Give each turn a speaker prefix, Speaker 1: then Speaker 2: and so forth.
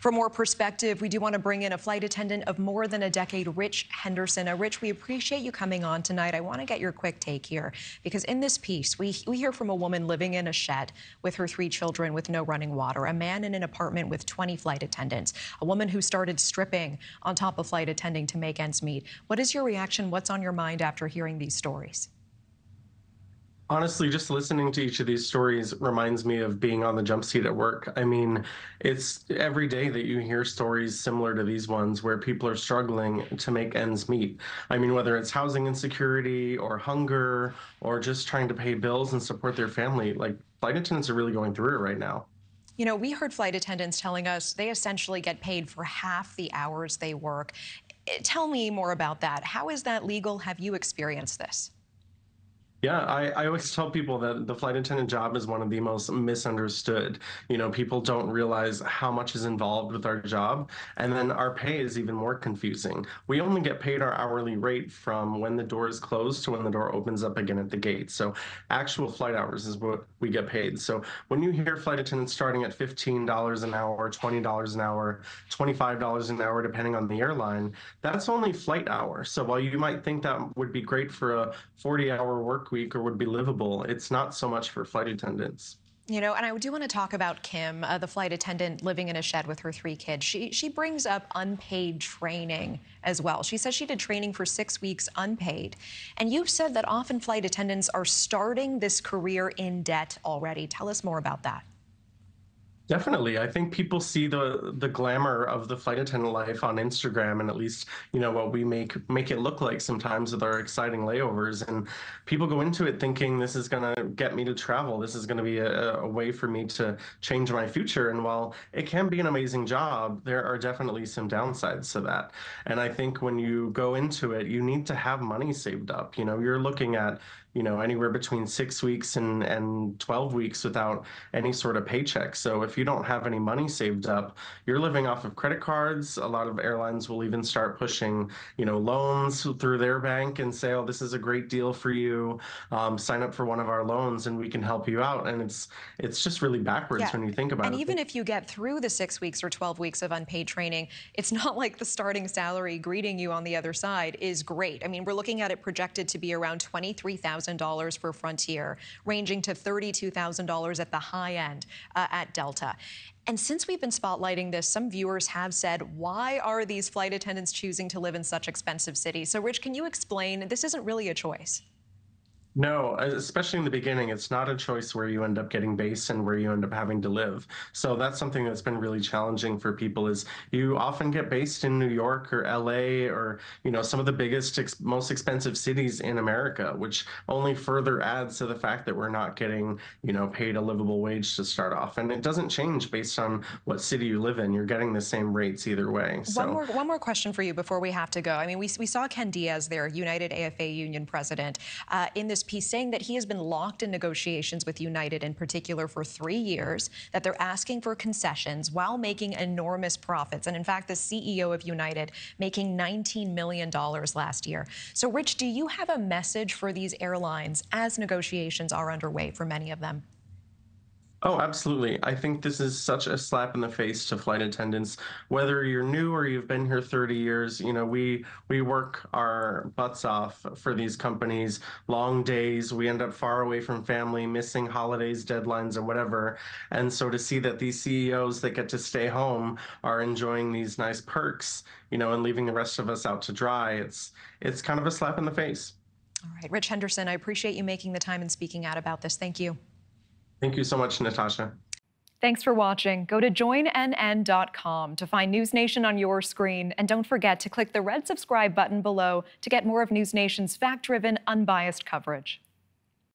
Speaker 1: For more perspective, we do want to bring in a flight attendant of more than a decade, Rich Henderson. Rich, we appreciate you coming on tonight. I want to get your quick take here, because in this piece, we hear from a woman living in a shed with her 3 children with no running water, a man in an apartment with 20 flight attendants, a woman who started stripping on top of flight attending to make ends meet. What is your reaction? What's on your mind after hearing these stories?
Speaker 2: Honestly, just listening to each of these stories reminds me of being on the jump seat at work. I mean, it's every day that you hear stories similar to these ones where people are struggling to make ends meet. I mean, whether it's housing insecurity or hunger or just trying to pay bills and support their family, like flight attendants are really going through it right now.
Speaker 1: You know, we heard flight attendants telling us they essentially get paid for half the hours they work. Tell me more about that. How is that legal? Have you experienced this?
Speaker 2: Yeah, I always tell people that the flight attendant job is one of the most misunderstood. You know, people don't realize how much is involved with our job, and then our pay is even more confusing. We only get paid our hourly rate from when the door is closed to when the door opens up again at the gate. So actual flight hours is what we get paid. So when you hear flight attendants starting at $15 an hour, $20 an hour, $25 an hour, depending on the airline, that's only flight hour. So while you might think that would be great for a 40-hour work week or would be livable, it's not so much for flight attendants.
Speaker 1: You know, and I do want to talk about Kim, the flight attendant living in a shed with her 3 kids. She brings up unpaid training as well. She says she did training for 6 weeks unpaid. And you've said that often flight attendants are starting this career in debt already. Tell us more about that.
Speaker 2: Definitely. I think people see the glamour of the flight attendant life on Instagram, and at least, you know, what we make it look like sometimes with our exciting layovers. And people go into it thinking this is going to get me to travel. This is going to be a way for me to change my future. And while it can be an amazing job, there are definitely some downsides to that. And I think when you go into it, you need to have money saved up. You know, you're looking at, you know, anywhere between 6 weeks and 12 weeks without any sort of paycheck. So if you don't have any money saved up, you're living off of credit cards. A lot of airlines will even start pushing, you know, loans through their bank and say, oh, this is a great deal for you. Sign up for one of our loans and we can help you out. And it's just really backwards
Speaker 1: Yeah.
Speaker 2: when you think about
Speaker 1: And
Speaker 2: it.
Speaker 1: even if you get through the 6 weeks or 12 weeks of unpaid training, it's not like the starting salary greeting you on the other side is great. I mean, we're looking at it projected to be around $23,000 for Frontier, ranging to $32,000 at the high end at Delta. And since we've been spotlighting this, some viewers have said, why are these flight attendants choosing to live in such expensive cities? So, Rich, can you explain? This isn't really a choice.
Speaker 2: No, especially in the beginning, it's not a choice where you end up getting base and where you end up having to live. So that's something that's been really challenging for people is you often get based in New York or LA or, you know, some of the biggest, most expensive cities in America, which only further adds to the fact that we're not getting, you know, paid a livable wage to start off. And it doesn't change based on what city you live in. You're getting the same rates either way. So
Speaker 1: One more question for you before we have to go. I mean, we saw Ken Diaz there, United AFA Union president, in this piece saying that he has been locked in negotiations with United in particular for 3 years, that they're asking for concessions while making enormous profits. And in fact, the CEO of United making $19 million last year. So, Rich, do you have a message for these airlines as negotiations are underway for many of them?
Speaker 2: Oh, absolutely. I think this is such a slap in the face to flight attendants. Whether you're new or you've been here 30 years, you know, we work our butts off for these companies, long days. We end up far away from family, missing holidays, deadlines, or whatever. And so to see that these CEOs that get to stay home are enjoying these nice perks, you know, and leaving the rest of us out to dry, it's kind of a slap in the face.
Speaker 1: All right, Rich Henderson, I appreciate you making the time and speaking out about this. Thank you.
Speaker 2: Thank you so much, Natasha.
Speaker 1: Thanks for watching. Go to joinnn.com to find NewsNation on your screen. And don't forget to click the red subscribe button below to get more of NewsNation's fact-driven, unbiased coverage.